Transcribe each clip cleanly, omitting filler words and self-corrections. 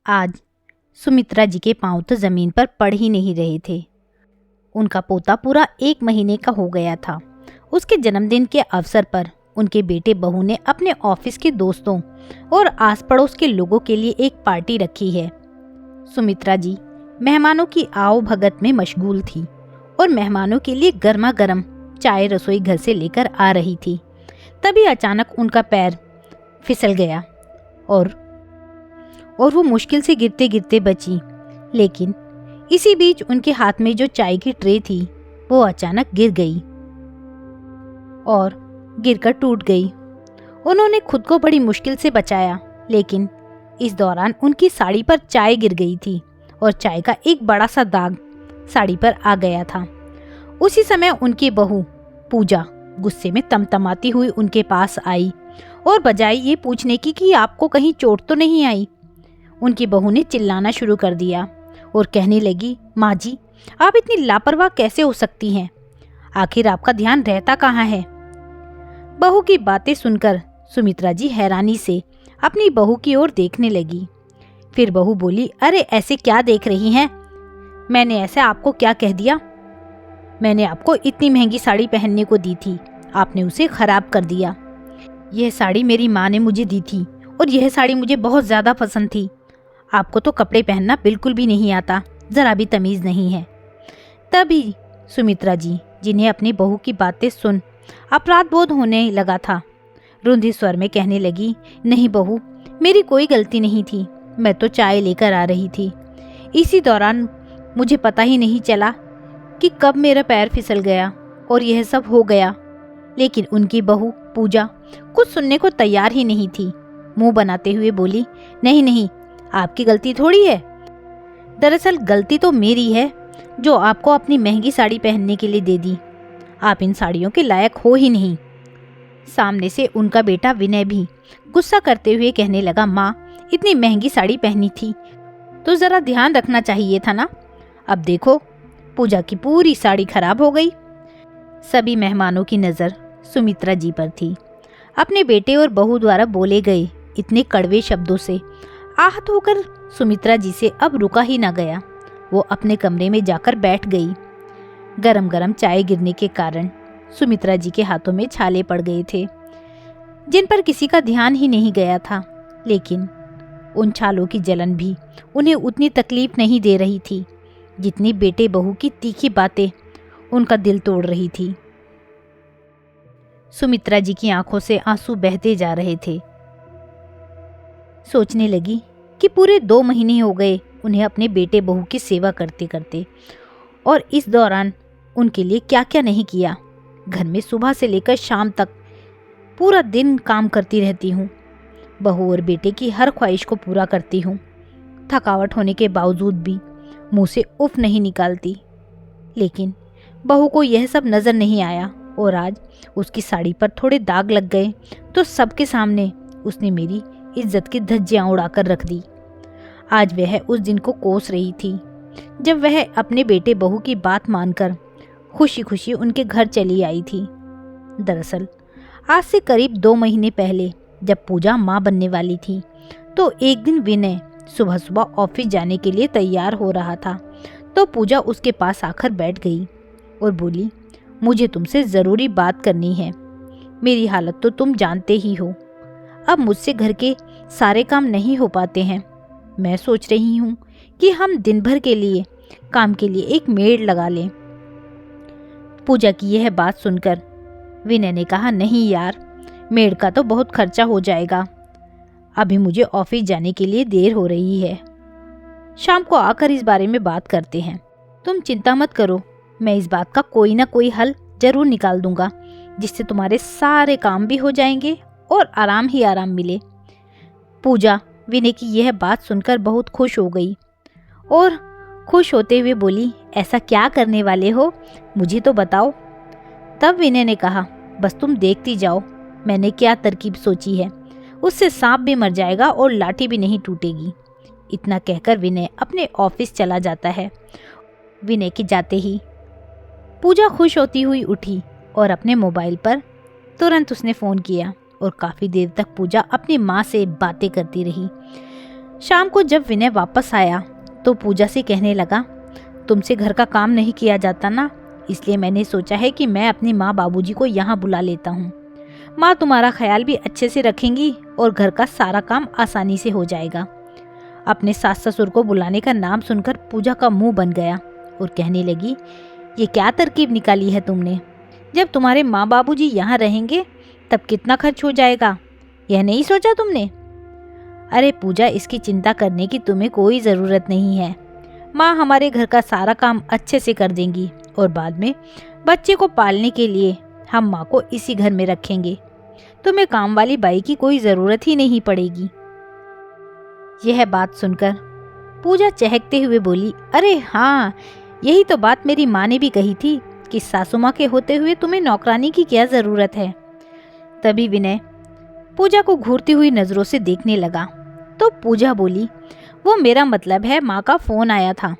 आज सुमित्रा जी के पांव तो जमीन पर पड़ ही नहीं रहे थे। उनका पोता पूरा 1 महीने का हो गया था। उसके जन्मदिन के अवसर पर उनके बेटे बहू ने अपने ऑफिस के दोस्तों और आस पड़ोस के लोगों के लिए एक पार्टी रखी है। सुमित्रा जी मेहमानों की आओ भगत में मशगूल थी और मेहमानों के लिए गर्मा गर्म चाय रसोई घर से लेकर आ रही थी। तभी अचानक उनका पैर फिसल गया और वो मुश्किल से गिरते गिरते बची। लेकिन इसी बीच उनके हाथ में जो चाय की ट्रे थी वो अचानक गिर गई और गिरकर टूट गई। उन्होंने खुद को बड़ी मुश्किल से बचाया, लेकिन इस दौरान उनकी साड़ी पर चाय गिर गई थी और चाय का एक बड़ा सा दाग साड़ी पर आ गया था। उसी समय उनकी बहू पूजा गुस्से में तमतमाती हुई उनके पास आई और बजाय ये पूछने की कि आपको कहीं चोट तो नहीं आई, उनकी बहू ने चिल्लाना शुरू कर दिया और कहने लगी, माँ जी आप इतनी लापरवाह कैसे हो सकती हैं? आखिर आपका ध्यान रहता कहाँ है? बहू की बातें सुनकर सुमित्रा जी हैरानी से अपनी बहू की ओर देखने लगी। फिर बहू बोली, अरे ऐसे क्या देख रही हैं? मैंने ऐसे आपको क्या कह दिया? मैंने आपको इतनी महंगी साड़ी पहनने को दी थी, आपने उसे खराब कर दिया। यह साड़ी मेरी माँ ने मुझे दी थी और यह साड़ी मुझे बहुत ज़्यादा पसंद थी। आपको तो कपड़े पहनना बिल्कुल भी नहीं आता, ज़रा भी तमीज़ नहीं है। तभी सुमित्रा जी, जिन्हें अपनी बहू की बातें सुन अपराध बोध होने लगा था, रुंधी स्वर में कहने लगी, नहीं बहू, मेरी कोई गलती नहीं थी, मैं तो चाय लेकर आ रही थी। इसी दौरान मुझे पता ही नहीं चला कि कब मेरा पैर फिसल गया और यह सब हो गया। लेकिन उनकी बहू पूजा कुछ सुनने को तैयार ही नहीं थी। मुंह बनाते हुए बोली, नहीं नहीं, आपकी गलती थोड़ी है। दरअसल गलती तो मेरी है जो आपको अपनी महंगी साड़ी पहनने के लिए दे दी। आप इन साड़ियों के लायक हो ही नहीं। सामने से उनका बेटा विनय भी गुस्सा करते हुए कहने लगा, माँ इतनी महंगी साड़ी पहनी थी तो ज़रा ध्यान रखना चाहिए था ना। अब देखो पूजा की पूरी साड़ी खराब हो गई। सभी मेहमानों की नज़र सुमित्रा जी पर थी। अपने बेटे और बहू द्वारा बोले गए इतने कड़वे शब्दों से आहत होकर सुमित्रा जी से अब रुका ही ना गया। वो अपने कमरे में जाकर बैठ गई। गरम गरम चाय गिरने के कारण सुमित्रा जी के हाथों में छाले पड़ गए थे, जिन पर किसी का ध्यान ही नहीं गया था। लेकिन उन छालों की जलन भी उन्हें उतनी तकलीफ नहीं दे रही थी जितनी बेटे बहू की तीखी बातें उनका दिल तोड़ रही थी। सुमित्रा जी की आंखों से आंसू बहते जा रहे थे। सोचने लगी कि पूरे 2 महीने हो गए उन्हें अपने बेटे बहू की सेवा करते करते, और इस दौरान उनके लिए क्या क्या नहीं किया। घर में सुबह से लेकर शाम तक पूरा दिन काम करती रहती हूँ। बहू और बेटे की हर ख्वाहिश को पूरा करती हूँ। थकावट होने के बावजूद भी मुंह से उफ नहीं निकालती। लेकिन बहू को यह सब नज़र नहीं आया और आज उसकी साड़ी पर थोड़े दाग लग गए तो सबके सामने उसने मेरी इज्जत की धज्जियां उड़ाकर रख दी। आज वह उस दिन को कोस रही थी जब वह अपने बेटे बहू की बात मानकर खुशी खुशी उनके घर चली आई थी। दरअसल आज से करीब 2 महीने पहले जब पूजा माँ बनने वाली थी तो एक दिन विनय सुबह सुबह ऑफिस जाने के लिए तैयार हो रहा था तो पूजा उसके पास आकर बैठ गई और बोली, मुझे तुमसे ज़रूरी बात करनी है। मेरी हालत तो तुम जानते ही हो। अब मुझसे घर के सारे काम नहीं हो पाते हैं। मैं सोच रही हूँ कि हम दिन भर के लिए काम के लिए एक मेड लगा लें। पूजा की यह बात सुनकर विनय ने कहा, नहीं यार, मेड का तो बहुत खर्चा हो जाएगा। अभी मुझे ऑफिस जाने के लिए देर हो रही है। शाम को आकर इस बारे में बात करते हैं। तुम चिंता मत करो, मैं इस बात का कोई ना कोई हल जरूर निकाल दूंगा जिससे तुम्हारे सारे काम भी हो जाएंगे और आराम ही आराम मिले। पूजा विनय की यह बात सुनकर बहुत खुश हो गई और खुश होते हुए बोली, ऐसा क्या करने वाले हो, मुझे तो बताओ। तब विनय ने कहा, बस तुम देखती जाओ, मैंने क्या तरकीब सोची है। उससे सांप भी मर जाएगा और लाठी भी नहीं टूटेगी। इतना कहकर विनय अपने ऑफिस चला जाता है। विनय के जाते ही पूजा खुश होती हुई उठी और अपने मोबाइल पर तुरंत उसने फ़ोन किया और काफ़ी देर तक पूजा अपनी माँ से बातें करती रही। शाम को जब विनय वापस आया तो पूजा से कहने लगा, तुमसे घर का काम नहीं किया जाता ना, इसलिए मैंने सोचा है कि मैं अपनी माँ बाबूजी को यहाँ बुला लेता हूँ। माँ तुम्हारा ख्याल भी अच्छे से रखेंगी और घर का सारा काम आसानी से हो जाएगा। अपने सास ससुर को बुलाने का नाम सुनकर पूजा का मुंह बन गया और कहने लगी, ये क्या तरकीब निकाली है तुमने? जब तुम्हारे माँ बाबूजी यहाँ रहेंगे तब कितना खर्च हो जाएगा, यह नहीं सोचा तुमने? अरे पूजा, इसकी चिंता करने की तुम्हें कोई ज़रूरत नहीं है। माँ हमारे घर का सारा काम अच्छे से कर देंगी और बाद में बच्चे को पालने के लिए हम माँ को इसी घर में रखेंगे। तुम्हें काम वाली बाई की कोई ज़रूरत ही नहीं पड़ेगी। यह बात सुनकर पूजा चहकते हुए बोली, अरे हाँ, यही तो बात मेरी माँ ने भी कही थी कि सासू माँ के होते हुए तुम्हें नौकरानी की क्या ज़रूरत है। तभी विनय पूजा को घूरती हुई नज़रों से देखने लगा तो पूजा बोली, वो मेरा मतलब है माँ का फ़ोन आया था।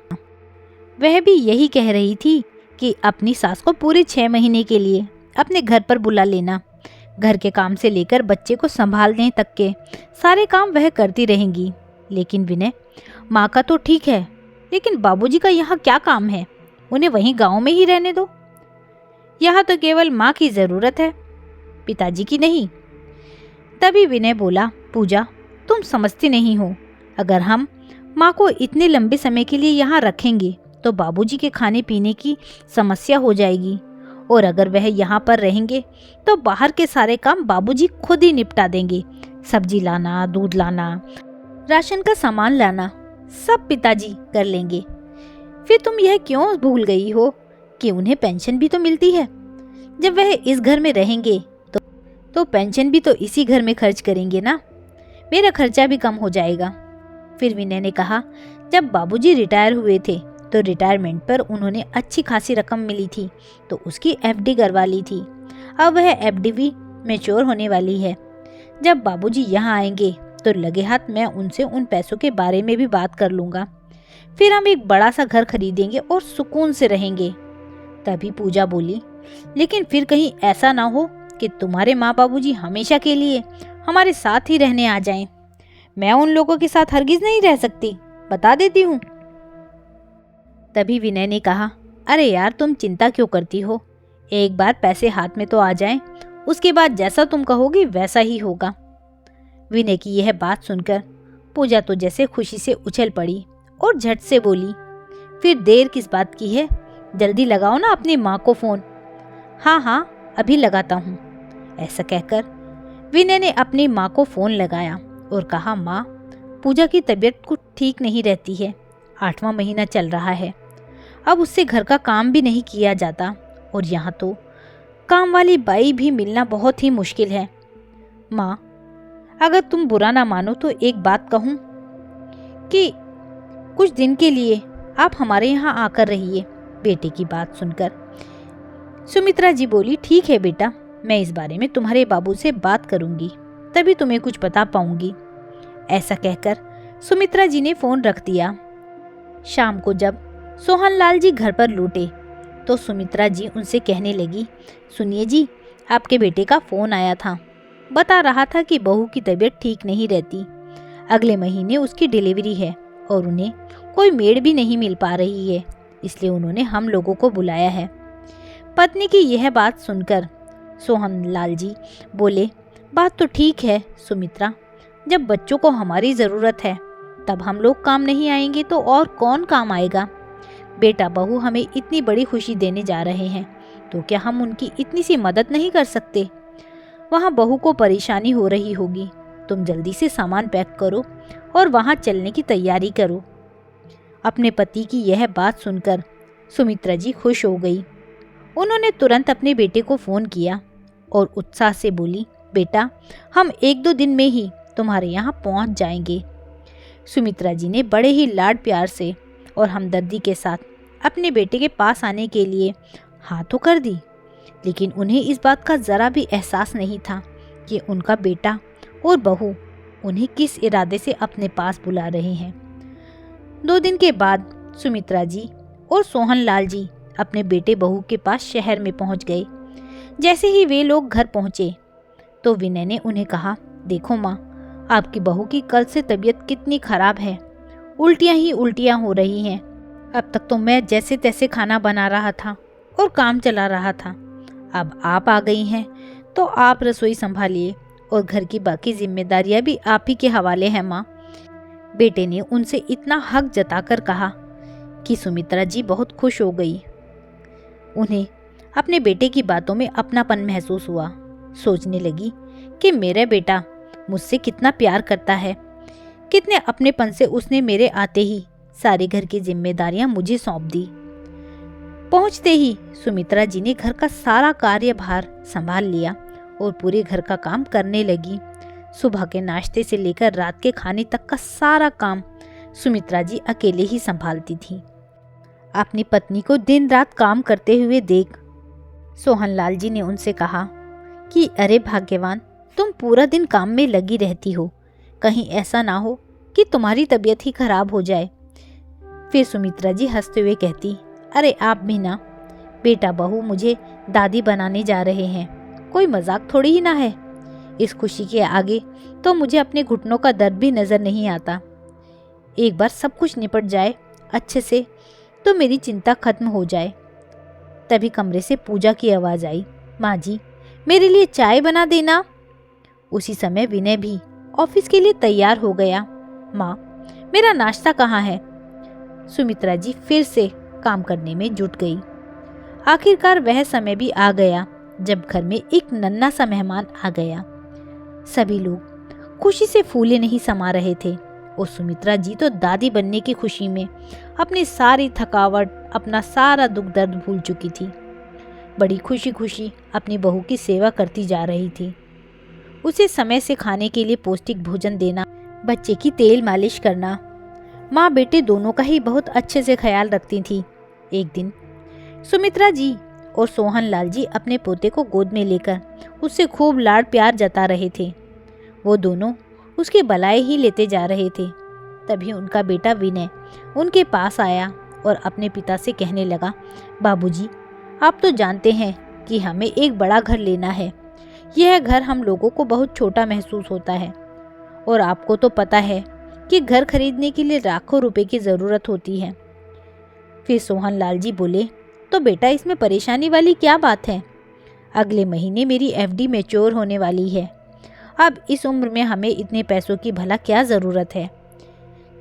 वह भी यही कह रही थी कि अपनी सास को पूरे 6 महीने के लिए अपने घर पर बुला लेना। घर के काम से लेकर बच्चे को संभालने तक के सारे काम वह करती रहेंगी। लेकिन विनय, माँ का तो ठीक है, लेकिन बाबूजी का यहाँ क्या काम है? उन्हें वहीं गांव में ही रहने दो। यहाँ तो केवल माँ की ज़रूरत है, पिताजी की नहीं। तभी विनय बोला, पूजा तुम समझती नहीं हो, अगर हम माँ को इतने लंबे समय के लिए यहाँ रखेंगे तो बाबूजी के खाने पीने की समस्या हो जाएगी, और अगर वह यहाँ पर रहेंगे तो बाहर के सारे काम बाबूजी खुद ही निपटा देंगे। सब्जी लाना, दूध लाना, राशन का सामान लाना सब पिताजी कर लेंगे। फिर तुम यह क्यों भूल गई हो कि उन्हें पेंशन भी तो मिलती है? जब वह इस घर में रहेंगे तो पेंशन भी तो इसी घर में खर्च करेंगे ना, मेरा खर्चा भी कम हो जाएगा। फिर विनय ने कहा, जब बाबूजी रिटायर हुए थे तो रिटायरमेंट पर उन्होंने अच्छी खासी रकम मिली थी तो उसकी एफडी करवा ली थी। अब वह एफडी भी मैच्योर होने वाली है। जब बाबूजी यहाँ आएंगे तो लगे हाथ मैं उनसे उन पैसों के बारे में भी बात कर लूँगा। फिर हम एक बड़ा सा घर खरीदेंगे और सुकून से रहेंगे। तभी पूजा बोली, लेकिन फिर कहीं ऐसा ना हो कि तुम्हारे माँ बाबूजी हमेशा के लिए हमारे साथ ही रहने आ जाएं। मैं उन लोगों के साथ हरगिज नहीं रह सकती, बता देती हूँ। तभी विनय ने कहा, अरे यार तुम चिंता क्यों करती हो, एक बार पैसे हाथ में तो आ जाएं, उसके बाद जैसा तुम कहोगी वैसा ही होगा। विनय की यह बात सुनकर पूजा तो जैसे खुशी से उछल पड़ी और झट से बोली, फिर देर किस बात की है, जल्दी लगाओ ना अपनी माँ को फ़ोन। हाँ हाँ, अभी लगाता हूँ। ऐसा कहकर विनय ने अपनी माँ को फ़ोन लगाया और कहा, माँ पूजा की तबीयत कुछ ठीक नहीं रहती है, 8वां महीना चल रहा है, अब उससे घर का काम भी नहीं किया जाता और यहाँ तो काम वाली बाई भी मिलना बहुत ही मुश्किल है। माँ अगर तुम बुरा ना मानो तो एक बात कहूँ कि कुछ दिन के लिए आप हमारे यहाँ आकर रहिए। बेटे की बात सुनकर सुमित्रा जी बोली, ठीक है बेटा, मैं इस बारे में तुम्हारे बाबू से बात करूंगी, तभी तुम्हें कुछ बता पाऊंगी। ऐसा कहकर सुमित्रा जी ने फोन रख दिया। शाम को जब सोहनलाल जी घर पर लौटे तो सुमित्रा जी उनसे कहने लगी, सुनिए जी, आपके बेटे का फोन आया था, बता रहा था कि बहू की तबीयत ठीक नहीं रहती, अगले महीने उसकी डिलीवरी है और उन्हें कोई मेड भी नहीं मिल पा रही है, इसलिए उन्होंने हम लोगों को बुलाया है। पत्नी की यह बात सुनकर सोहनलाल जी बोले, बात तो ठीक है सुमित्रा, जब बच्चों को हमारी ज़रूरत है तब हम लोग काम नहीं आएंगे तो और कौन काम आएगा। बेटा बहू हमें इतनी बड़ी खुशी देने जा रहे हैं तो क्या हम उनकी इतनी सी मदद नहीं कर सकते? वहाँ बहू को परेशानी हो रही होगी, तुम जल्दी से सामान पैक करो और वहाँ चलने की तैयारी करो। अपने पति की यह बात सुनकर सुमित्रा जी खुश हो गई। उन्होंने तुरंत अपने बेटे को फ़ोन किया और उत्साह से बोली, बेटा हम 1-2 दिन में ही तुम्हारे यहाँ पहुँच जाएंगे। सुमित्रा जी ने बड़े ही लाड प्यार से और हमदर्दी के साथ अपने बेटे के पास आने के लिए हाँ तो कर दी, लेकिन उन्हें इस बात का ज़रा भी एहसास नहीं था कि उनका बेटा और बहू उन्हें किस इरादे से अपने पास बुला रहे हैं। 2 दिन के बाद सुमित्रा जी और सोहनलाल जी अपने बेटे बहू के पास शहर में पहुंच गए। जैसे ही वे लोग घर पहुंचे तो विनय ने उन्हें कहा, देखो माँ, आपकी बहू की कल से तबीयत कितनी खराब है, उल्टियां ही उल्टियां हो रही हैं। अब तक तो मैं जैसे तैसे खाना बना रहा था और काम चला रहा था। अब आप आ गई हैं तो आप रसोई संभालिए और घर की बाकी जिम्मेदारियां भी आप ही के हवाले हैं माँ। बेटे ने उनसे इतना हक जताकर कहा कि सुमित्रा जी बहुत खुश हो गई। उन्हें अपने बेटे की बातों में अपनापन महसूस हुआ। सोचने लगी कि मेरा बेटा मुझसे कितना प्यार करता है, कितने अपनेपन से उसने मेरे आते ही सारे घर की जिम्मेदारियां मुझे सौंप दी। पहुंचते ही सुमित्रा जी ने घर का सारा कार्यभार संभाल लिया और पूरे घर का काम करने लगी। सुबह के नाश्ते से लेकर रात के खाने तक का सारा काम सुमित्रा जी अकेले ही संभालती थी। अपनी पत्नी को दिन रात काम करते हुए देख सोहनलाल जी ने उनसे कहा कि अरे भाग्यवान, तुम पूरा दिन काम में लगी रहती हो, कहीं ऐसा ना हो कि तुम्हारी तबीयत ही खराब हो जाए। फिर सुमित्रा जी हंसते हुए कहती, अरे आप भी ना, बेटा बहू मुझे दादी बनाने जा रहे हैं, कोई मजाक थोड़ी ही ना है। इस खुशी के आगे तो मुझे अपने घुटनों का दर्द भी नजर नहीं आता। एक बार सब कुछ निपट जाए अच्छे से तो मेरी चिंता खत्म हो जाए। तभी कमरे से पूजा की आवाज आई, माँ जी मेरे लिए चाय बना देना। उसी समय विनय भी ऑफिस के लिए तैयार हो गया। माँ मेरा नाश्ता कहाँ है? सुमित्रा जी फिर से काम करने में जुट गई। आखिरकार वह समय भी आ गया जब घर में एक नन्हा सा मेहमान आ गया। सभी लोग खुशी से फूले नहीं समा रहे थे और सुमित्रा जी तो दादी बनने की खुशी में अपनी सारी थकावट, अपना सारा दुख दर्द भूल चुकी थी। बड़ी खुशी खुशी अपनी बहू की सेवा करती जा रही थी। उसे समय से खाने के लिए पौष्टिक भोजन देना, बच्चे की तेल मालिश करना, माँ बेटे दोनों का ही बहुत अच्छे से ख्याल रखती थी। एक दिन सुमित्रा जी और सोहनलाल जी अपने पोते को गोद में लेकर उससे खूब लाड़ प्यार जता रहे थे। वो दोनों उसकी भलाई ही लेते जा रहे थे। तभी उनका बेटा विनय उनके पास आया और अपने पिता से कहने लगा, बाबूजी आप तो जानते हैं कि हमें एक बड़ा घर लेना है। यह घर हम लोगों को बहुत छोटा महसूस होता है और आपको तो पता है कि घर खरीदने के लिए लाखों रुपए की ज़रूरत होती है। फिर सोहनलाल जी बोले, तो बेटा इसमें परेशानी वाली क्या बात है? अगले महीने मेरी एफडी मैच्योर होने वाली है। अब इस उम्र में हमें इतने पैसों की भला क्या ज़रूरत है?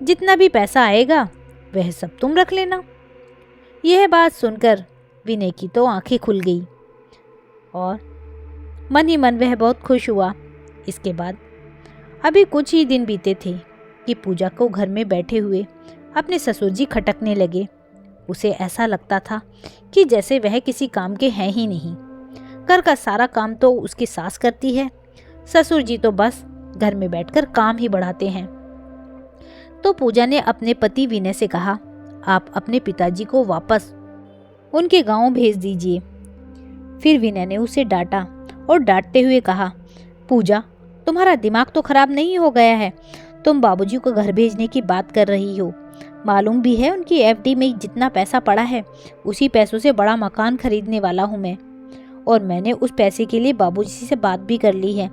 जितना भी पैसा आएगा वह सब तुम रख लेना। यह बात सुनकर विनय की तो आंखें खुल गई और मन ही मन वह बहुत खुश हुआ। इसके बाद अभी कुछ ही दिन बीते थे कि पूजा को घर में बैठे हुए अपने ससुर जी खटकने लगे। उसे ऐसा लगता था कि जैसे वह किसी काम के हैं ही नहीं। घर का सारा काम तो उसकी सास करती है, ससुर जी तो बस घर में बैठकर काम ही बढ़ाते हैं। तो पूजा ने अपने पति विनय से कहा, आप अपने पिताजी को वापस उनके गांव भेज दीजिए। फिर विनय ने उसे डांटा और डांटते हुए कहा, पूजा तुम्हारा दिमाग तो खराब नहीं हो गया है? तुम बाबूजी को घर भेजने की बात कर रही हो। मालूम भी है उनकी एफडी में जितना पैसा पड़ा है उसी पैसों से बड़ा मकान खरीदने वाला हूँ मैं, और मैंने उस पैसे के लिए बाबूजी से बात भी कर ली है।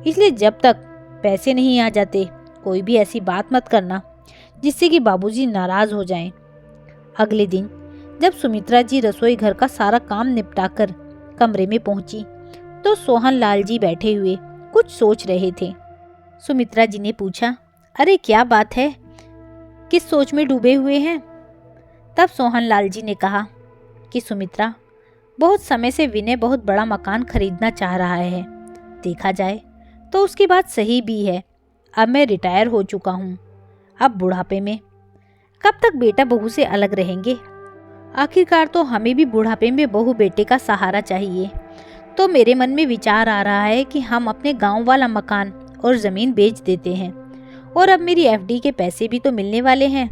इसलिए जब तक पैसे नहीं आ जाते कोई भी ऐसी बात मत करना जिससे कि बाबूजी नाराज हो जाएं। अगले दिन जब सुमित्रा जी रसोई घर का सारा काम निपटाकर कमरे में पहुंची तो सोहनलाल जी बैठे हुए कुछ सोच रहे थे। सुमित्रा जी ने पूछा, अरे क्या बात है, किस सोच में डूबे हुए हैं? तब सोहनलाल जी ने कहा कि सुमित्रा, बहुत समय से विनय बहुत बड़ा मकान खरीदना चाह रहा है। देखा जाए तो उसकी बात सही भी है। अब मैं रिटायर हो चुका हूँ। अब बुढ़ापे में कब तक बेटा बहू से अलग रहेंगे? आखिरकार तो हमें भी बुढ़ापे में बहू बेटे का सहारा चाहिए। तो मेरे मन में विचार आ रहा है कि हम अपने गांव वाला मकान और ज़मीन बेच देते हैं, और अब मेरी एफडी के पैसे भी तो मिलने वाले हैं,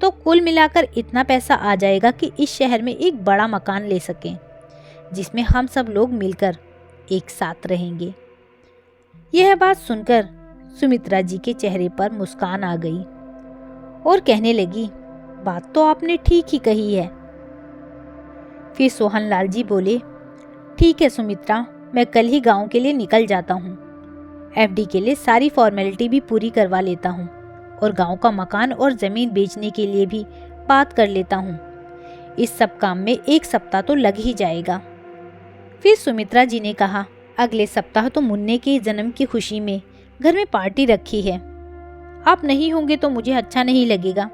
तो कुल मिलाकर इतना पैसा आ जाएगा कि इस शहर में एक बड़ा मकान ले सकें जिसमें हम सब लोग मिलकर एक साथ रहेंगे। यह बात सुनकर सुमित्रा जी के चेहरे पर मुस्कान आ गई और कहने लगी, बात तो आपने ठीक ही कही है। फिर सोहनलाल जी बोले, ठीक है सुमित्रा, मैं कल ही गांव के लिए निकल जाता हूँ। एफडी के लिए सारी फॉर्मेलिटी भी पूरी करवा लेता हूँ और गांव का मकान और ज़मीन बेचने के लिए भी बात कर लेता हूँ। इस सब काम में 1 सप्ताह तो लग ही जाएगा। फिर सुमित्रा जी ने कहा, अगले सप्ताह तो मुन्ने के जन्म की खुशी में घर में पार्टी रखी है। आप नहीं होंगे तो मुझे अच्छा नहीं लगेगा।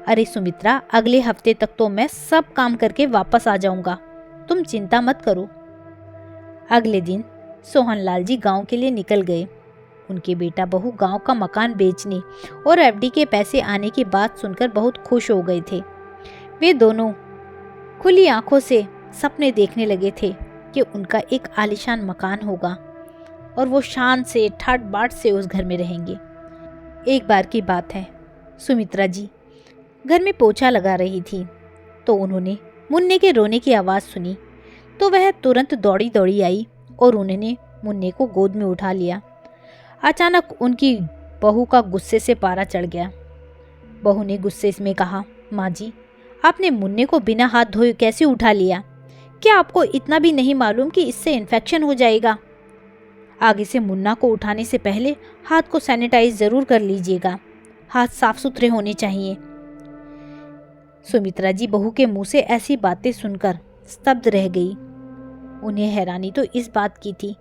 अरे सुमित्रा, अगले हफ्ते तक तो मैं सब काम करके वापस आ जाऊंगा, तुम चिंता मत करो। अगले दिन सोहनलाल जी गांव के लिए निकल गए। उनके बेटा बहू गांव का मकान बेचने और एफडी के पैसे आने की बात सुनकर बहुत खुश हो गए थे। वे दोनों खुली आंखों से सपने देखने लगे थे कि उनका एक आलीशान मकान होगा और वो शान से ठाट बाट से उस घर में रहेंगे। एक बार की बात है, सुमित्रा जी घर में पोछा लगा रही थी तो उन्होंने मुन्ने के रोने की आवाज़ सुनी तो वह तुरंत दौड़ी दौड़ी आई और उन्होंने मुन्ने को गोद में उठा लिया। अचानक उनकी बहू का गुस्से से पारा चढ़ गया। बहू ने गुस्से में कहा, माँ जी आपने मुन्ने को बिना हाथ धोए कैसे उठा लिया? क्या आपको इतना भी नहीं मालूम कि इससे इन्फेक्शन हो जाएगा? आगे से मुन्ना को उठाने से पहले हाथ को सैनिटाइज जरूर कर लीजिएगा। हाथ साफ सुथरे होने चाहिए। सुमित्रा जी बहू के मुंह से ऐसी बातें सुनकर स्तब्ध रह गई। उन्हें हैरानी तो इस बात की थी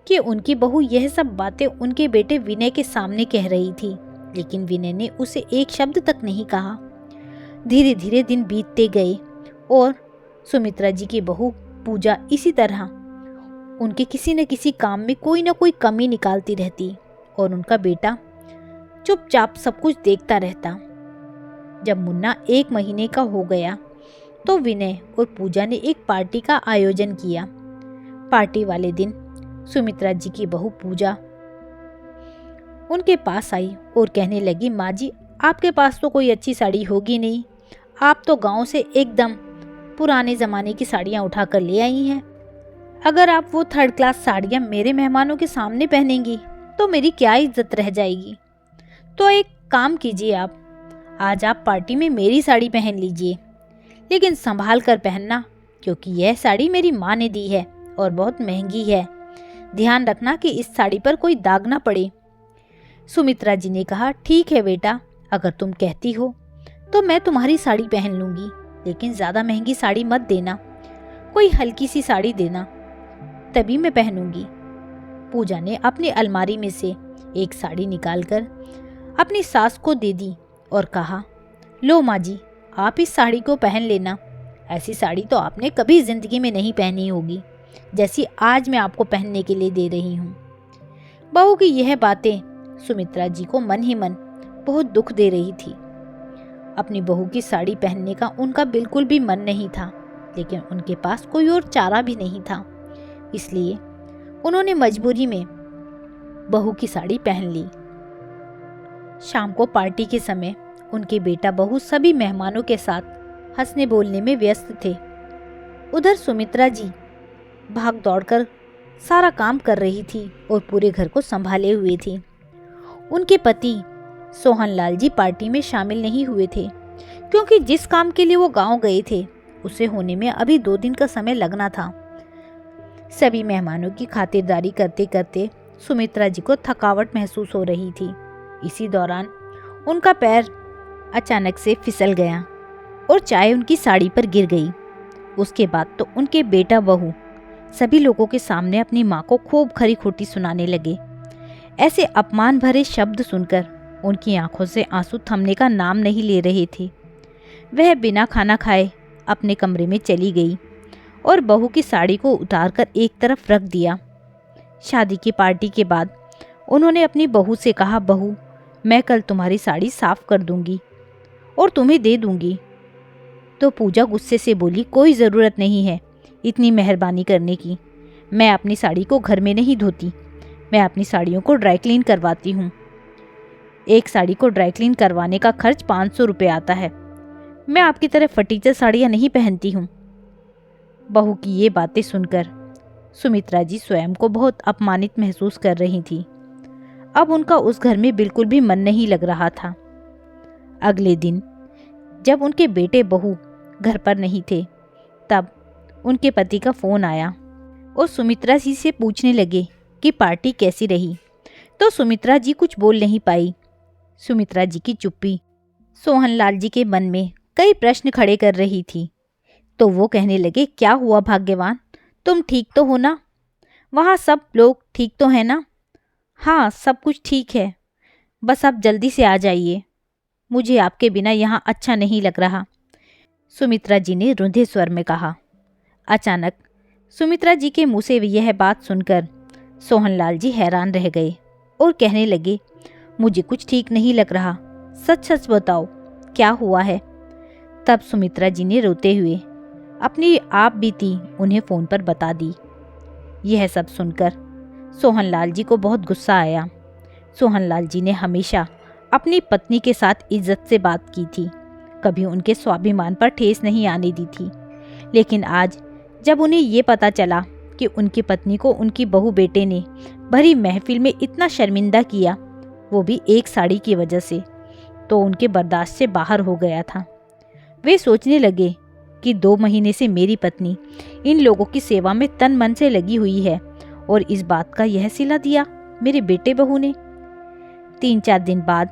कि उनकी बहू यह सब बातें उनके बेटे विनय के सामने कह रही थी, लेकिन विनय ने उसे एक शब्द तक नहीं कहा। धीरे धीरे दिन बीतते गए और सुमित्रा जी की बहू पूजा इसी तरह उनके किसी न किसी काम में कोई न कोई कमी निकालती रहती और उनका बेटा चुपचाप सब कुछ देखता रहता। जब मुन्ना 1 महीने का हो गया तो विनय और पूजा ने एक पार्टी का आयोजन किया। पार्टी वाले दिन सुमित्रा जी की बहू पूजा उनके पास आई और कहने लगी, माँ जी आपके पास तो कोई अच्छी साड़ी होगी नहीं, आप तो गांव से एकदम पुराने ज़माने की साड़ियाँ उठा कर ले आई हैं। अगर आप वो 3rd क्लास साड़ियाँ मेरे मेहमानों के सामने पहनेंगी तो मेरी क्या इज्जत रह जाएगी। तो एक काम कीजिए, आज आप पार्टी में मेरी साड़ी पहन लीजिए, लेकिन संभाल कर पहनना क्योंकि यह साड़ी मेरी माँ ने दी है और बहुत महंगी है। ध्यान रखना कि इस साड़ी पर कोई दाग ना पड़े। सुमित्रा जी ने कहा, ठीक है बेटा, अगर तुम कहती हो तो मैं तुम्हारी साड़ी पहन लूंगी, लेकिन ज़्यादा महंगी साड़ी मत देना, कोई हल्की सी साड़ी देना, तभी मैं पहनूंगी। पूजा ने अपनी अलमारी में से एक साड़ी निकालकर अपनी सास को दे दी और कहा, लो माँ जी आप इस साड़ी को पहन लेना। ऐसी साड़ी तो आपने कभी ज़िंदगी में नहीं पहनी होगी जैसी आज मैं आपको पहनने के लिए दे रही हूँ। बहू की यह बातें सुमित्रा जी को मन ही मन बहुत दुख दे रही थी। अपनी बहू की साड़ी पहनने का उनका बिल्कुल भी मन नहीं था, लेकिन उनके पास कोई और चारा भी नहीं था, इसलिए उन्होंने मजबूरी में बहू की साड़ी पहन ली। शाम को पार्टी के समय उनके बेटा बहू सभी मेहमानों के साथ हंसने बोलने में व्यस्त थे। उधर सुमित्रा जी भाग दौड़कर सारा काम कर रही थी और पूरे घर को संभाले हुए थी। उनके पति सोहनलाल जी पार्टी में शामिल नहीं हुए थे, क्योंकि जिस काम के लिए वो गांव गए थे उसे होने में अभी 2 दिन का समय लगना था। सभी मेहमानों की खातिरदारी करते करते सुमित्रा जी को थकावट महसूस हो रही थी। इसी दौरान उनका पैर अचानक से फिसल गया और चाय उनकी साड़ी पर गिर गई। उसके बाद तो उनके बेटा बहू सभी लोगों के सामने अपनी माँ को खूब खरी खोटी सुनाने लगे। ऐसे अपमान भरे शब्द सुनकर उनकी आंखों से आंसू थमने का नाम नहीं ले रहे थे। वह बिना खाना खाए अपने कमरे में चली गई और बहू की साड़ी को उतारकर एक तरफ रख दिया। शादी की पार्टी के बाद उन्होंने अपनी बहू से कहा, बहू मैं कल तुम्हारी साड़ी साफ कर दूंगी और तुम्हें दे दूंगी। तो पूजा गुस्से से बोली, कोई ज़रूरत नहीं है इतनी मेहरबानी करने की, मैं अपनी साड़ी को घर में नहीं धोती, मैं अपनी साड़ियों को ड्राई क्लीन करवाती हूँ। एक साड़ी को ड्राई क्लीन करवाने का खर्च 500 रुपये आता है। मैं आपकी तरह फटीचर साड़ियाँ नहीं पहनती हूँ। बहू की ये बातें सुनकर सुमित्रा जी स्वयं को बहुत अपमानित महसूस कर रही थी। अब उनका उस घर में बिल्कुल भी मन नहीं लग रहा था। अगले दिन जब उनके बेटे बहू घर पर नहीं थे, तब उनके पति का फ़ोन आया और सुमित्रा जी से पूछने लगे कि पार्टी कैसी रही। तो सुमित्रा जी कुछ बोल नहीं पाई। सुमित्रा जी की चुप्पी सोहनलाल जी के मन में कई प्रश्न खड़े कर रही थी। तो वो कहने लगे, क्या हुआ भाग्यवान, तुम ठीक तो हो ना? वहाँ सब लोग ठीक तो हैं ना? हाँ, सब कुछ ठीक है, बस आप जल्दी से आ जाइए, मुझे आपके बिना यहाँ अच्छा नहीं लग रहा, सुमित्रा जी ने रुंधे स्वर में कहा। अचानक सुमित्रा जी के मुंह से यह बात सुनकर सोहनलाल जी हैरान रह गए और कहने लगे, मुझे कुछ ठीक नहीं लग रहा, सच सच बताओ क्या हुआ है? तब सुमित्रा जी ने रोते हुए अपनी आप बीती उन्हें फ़ोन पर बता दी। यह सब सुनकर सोहनलाल जी को बहुत गुस्सा आया। सोहनलाल जी ने हमेशा अपनी पत्नी के साथ इज्जत से बात की थी, कभी उनके स्वाभिमान पर ठेस नहीं आने दी थी। लेकिन आज जब उन्हें ये पता चला कि उनकी पत्नी को उनकी बहू बेटे ने भरी महफिल में इतना शर्मिंदा किया, वो भी एक साड़ी की वजह से, तो उनके बर्दाश्त से बाहर हो गया था। वे सोचने लगे कि 2 महीने से मेरी पत्नी इन लोगों की सेवा में तन मन से लगी हुई है और इस बात का यह सिला दिया मेरे बेटे बहू ने। 3-4 दिन बाद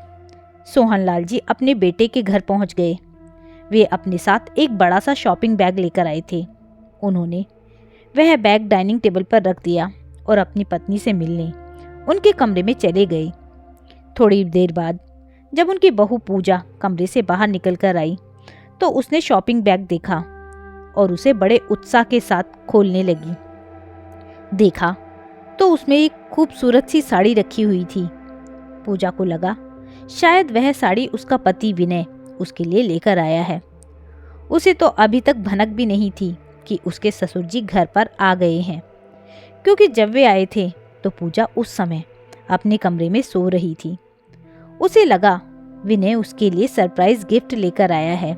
सोहनलाल जी अपने बेटे के घर पहुंच गए। वे अपने साथ एक बड़ा सा शॉपिंग बैग लेकर आए थे। उन्होंने वह बैग डाइनिंग टेबल पर रख दिया और अपनी पत्नी से मिलने उनके कमरे में चले गए। थोड़ी देर बाद जब उनकी बहू पूजा कमरे से बाहर निकल कर आई तो उसने शॉपिंग बैग देखा और उसे बड़े उत्साह के साथ खोलने लगी। देखा तो उसमें एक खूबसूरत सी साड़ी रखी हुई थी। पूजा को लगा शायद वह साड़ी उसका पति विनय उसके लिए लेकर आया है। उसे तो अभी तक भनक भी नहीं थी कि उसके ससुर जी घर पर आ गए हैं, क्योंकि जब वे आए थे तो पूजा उस समय अपने कमरे में सो रही थी। उसे लगा विनय उसके लिए सरप्राइज गिफ्ट लेकर आया है।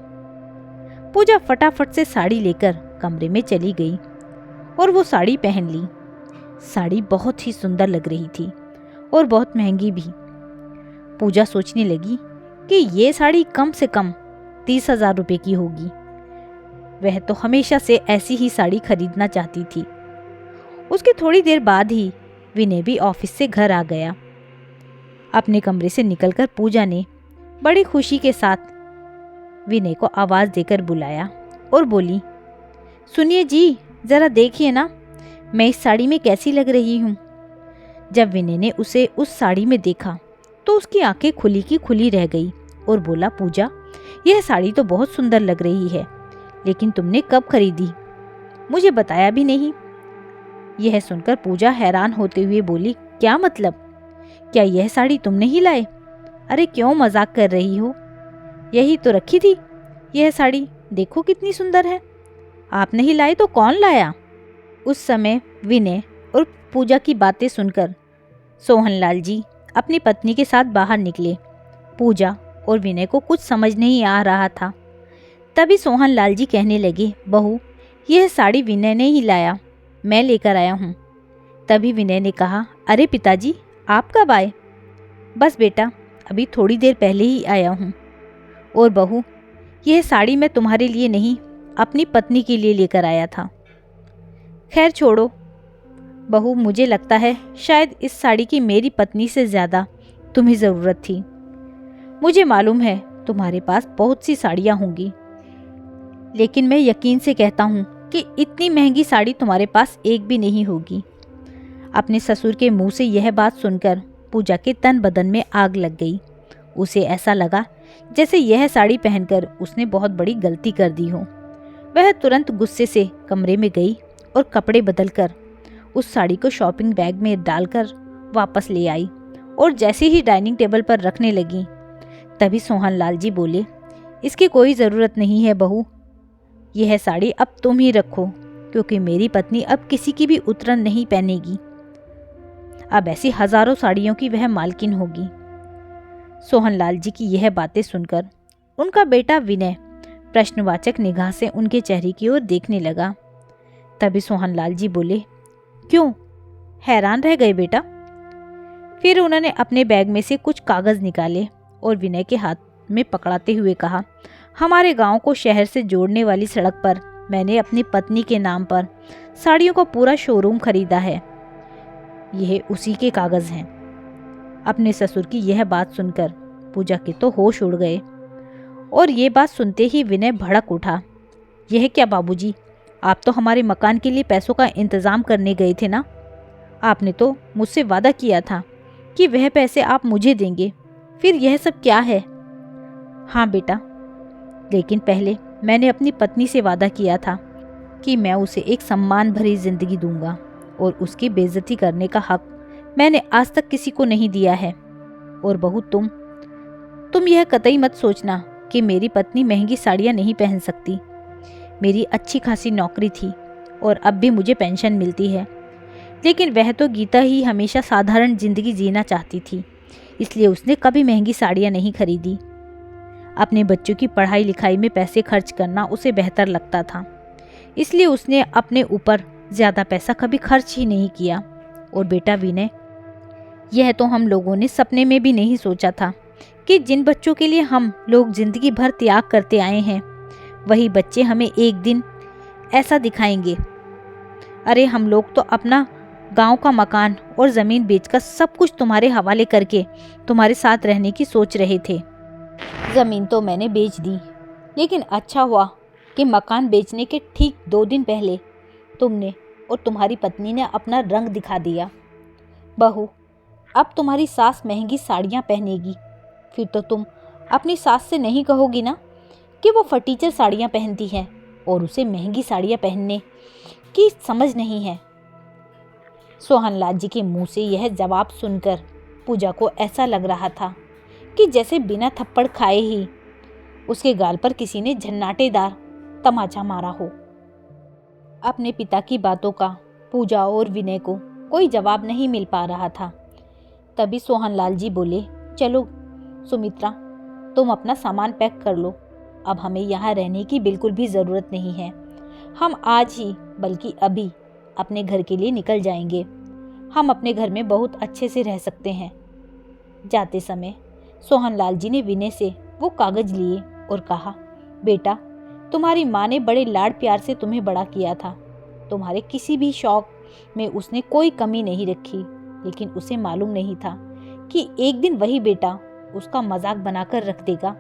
पूजा फटाफट से साड़ी लेकर कमरे में चली गई और वो साड़ी पहन ली। साड़ी बहुत ही सुंदर लग रही थी और बहुत महंगी भी। पूजा सोचने लगी कि ये साड़ी कम से कम 30,000 रुपये की होगी। वह तो हमेशा से ऐसी ही साड़ी खरीदना चाहती थी। उसके थोड़ी देर बाद ही विनय भी ऑफिस से घर आ गया। अपने कमरे से निकलकर पूजा ने बड़ी खुशी के साथ विनय को आवाज़ देकर बुलाया और बोली, सुनिए जी, ज़रा देखिए ना मैं इस साड़ी में कैसी लग रही हूँ। जब विनय ने उसे उस साड़ी में देखा तो उसकी आंखें खुली की खुली रह गई और बोला, पूजा यह साड़ी तो बहुत सुंदर लग रही है, लेकिन तुमने कब खरीदी, मुझे बताया भी नहीं। यह सुनकर पूजा हैरान होते हुए बोली, क्या मतलब, क्या यह साड़ी तुमने ही लाए? अरे क्यों मजाक कर रही हो, यही तो रखी थी यह साड़ी, देखो कितनी सुंदर है। आप नहीं लाए तो कौन लाया? उस समय विनय और पूजा की बातें सुनकर सोहनलाल जी अपनी पत्नी के साथ बाहर निकले। पूजा और विनय को कुछ समझ नहीं आ रहा था। तभी सोहनलाल जी कहने लगे, बहू यह साड़ी विनय ने ही लाया, मैं लेकर आया हूँ। तभी विनय ने कहा, अरे पिताजी आप कब आए? बस बेटा अभी थोड़ी देर पहले ही आया हूँ। और बहू यह साड़ी मैं तुम्हारे लिए नहीं अपनी पत्नी के लिए लेकर आया था। खैर छोड़ो बहू, मुझे लगता है शायद इस साड़ी की मेरी पत्नी से ज़्यादा तुम्हें ज़रूरत थी। मुझे मालूम है तुम्हारे पास बहुत सी साड़ियाँ होंगी, लेकिन मैं यकीन से कहता हूँ कि इतनी महंगी साड़ी तुम्हारे पास एक भी नहीं होगी। अपने ससुर के मुंह से यह बात सुनकर पूजा के तन बदन में आग लग गई। उसे ऐसा लगा जैसे यह साड़ी पहनकर उसने बहुत बड़ी गलती कर दी हो। वह तुरंत गुस्से से कमरे में गई और कपड़े बदलकर उस साड़ी को शॉपिंग बैग में डालकर वापस ले आई और जैसे ही डाइनिंग टेबल पर रखने लगी तभी सोहनलाल जी बोले, इसकी कोई ज़रूरत नहीं है बहू, यह साड़ी अब तुम ही रखो, क्योंकि मेरी पत्नी अब किसी की भी उतरन नहीं पहनेगी। अब ऐसी हजारों साड़ियों की वह मालकिन होगी। सोहनलाल जी की यह बातें सुनकर उनका बेटा विनय प्रश्नवाचक निगाह से उनके चेहरे की ओर देखने लगा। तभी सोहनलाल जी बोले, क्यों हैरान रह गए बेटा? फिर उन्होंने अपने बैग में से कुछ कागज़ निकाले और विनय के हाथ में पकड़ाते हुए कहा, हमारे गांव को शहर से जोड़ने वाली सड़क पर मैंने अपनी पत्नी के नाम पर साड़ियों का पूरा शोरूम खरीदा है। यह उसी के कागज़ हैं। अपने ससुर की यह बात सुनकर पूजा के तो होश उड़ गए और ये बात सुनते ही विनय भड़क उठा। यह क्या बाबूजी, आप तो हमारे मकान के लिए पैसों का इंतज़ाम करने गए थे ना? आपने तो मुझसे वादा किया था कि वह पैसे आप मुझे देंगे, फिर यह सब क्या है? हाँ बेटा, लेकिन पहले मैंने अपनी पत्नी से वादा किया था कि मैं उसे एक सम्मान भरी जिंदगी दूंगा और उसकी बेइज्जती करने का हक मैंने आज तक किसी को नहीं दिया है। और बहू, तुम यह कतई मत सोचना कि मेरी पत्नी महंगी साड़ियाँ नहीं पहन सकती। मेरी अच्छी खासी नौकरी थी और अब भी मुझे पेंशन मिलती है, लेकिन वह तो गीता ही हमेशा साधारण जिंदगी जीना चाहती थी, इसलिए उसने कभी महंगी साड़ियाँ नहीं खरीदी। अपने बच्चों की पढ़ाई लिखाई में पैसे खर्च करना उसे बेहतर लगता था, इसलिए उसने अपने ऊपर ज़्यादा पैसा कभी खर्च ही नहीं किया। और बेटा विनय, यह तो हम लोगों ने सपने में भी नहीं सोचा था कि जिन बच्चों के लिए हम लोग जिंदगी भर त्याग करते आए हैं, वही बच्चे हमें एक दिन ऐसा दिखाएंगे। अरे हम लोग तो अपना गांव का मकान और ज़मीन बेचकर सब कुछ तुम्हारे हवाले करके तुम्हारे साथ रहने की सोच रहे थे। ज़मीन तो मैंने बेच दी, लेकिन अच्छा हुआ कि मकान बेचने के ठीक 2 दिन पहले तुमने और तुम्हारी पत्नी ने अपना रंग दिखा दिया। बहू, अब तुम्हारी सास महंगी साड़ियाँ पहनेगी, फिर तो तुम अपनी सास से नहीं कहोगी ना कि वो फटीचर साड़ियाँ पहनती है और उसे महंगी साड़ियाँ पहनने की समझ नहीं है। सोहनलाल जी के मुंह से यह जवाब सुनकर पूजा को ऐसा लग रहा था कि जैसे बिना थप्पड़ खाए ही उसके गाल पर किसी ने झन्नाटेदार तमाचा मारा हो। अपने पिता की बातों का पूजा और विनय को कोई जवाब नहीं मिल पा रहा था। तभी सोहनलाल जी बोले, चलो सुमित्रा, तुम अपना सामान पैक कर लो, अब हमें यहाँ रहने की बिल्कुल भी ज़रूरत नहीं है। हम आज ही बल्कि अभी अपने घर के लिए निकल जाएंगे। हम अपने घर में बहुत अच्छे से रह सकते हैं। जाते समय सोहनलाल जी ने विनय से वो कागज़ लिए और कहा, बेटा, तुम्हारी माँ ने बड़े लाड प्यार से तुम्हें बड़ा किया था। तुम्हारे किसी भी शौक में उसने कोई कमी नहीं रखी, लेकिन उसे मालूम नहीं था कि एक दिन वही बेटा उसका मजाक बनाकर रख देगा।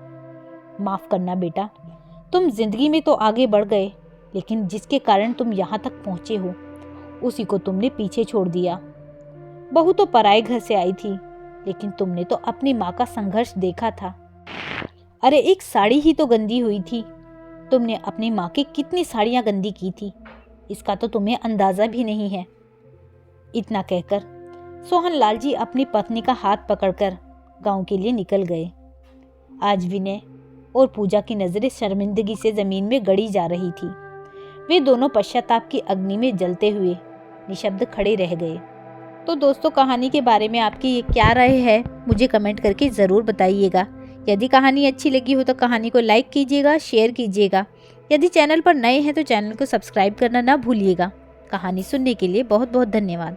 माफ़ करना बेटा, तुम जिंदगी में तो आगे बढ़ गए, लेकिन जिसके कारण तुम यहाँ तक पहुँचे हो उसी को तुमने पीछे छोड़ दिया। बहू तो पराए घर से आई थी, लेकिन तुमने तो अपनी माँ का संघर्ष देखा था। अरे एक साड़ी ही तो गंदी हुई थी, तुमने अपनी माँ की कितनी साड़ियाँ गंदी की थी, इसका तो तुम्हें अंदाज़ा भी नहीं है। इतना कहकर सोहनलाल जी अपनी पत्नी का हाथ पकड़कर गांव के लिए निकल गए। आज विनय और पूजा की नज़रें शर्मिंदगी से ज़मीन में गड़ी जा रही थी। वे दोनों पश्चाताप की अग्नि में जलते हुए निशब्द खड़े रह गए। तो दोस्तों, कहानी के बारे में आपकी ये क्या राय है, मुझे कमेंट करके ज़रूर बताइएगा। यदि कहानी अच्छी लगी हो तो कहानी को लाइक कीजिएगा, शेयर कीजिएगा। यदि चैनल पर नए हैं तो चैनल को सब्सक्राइब करना ना भूलिएगा। कहानी सुनने के लिए बहुत बहुत धन्यवाद।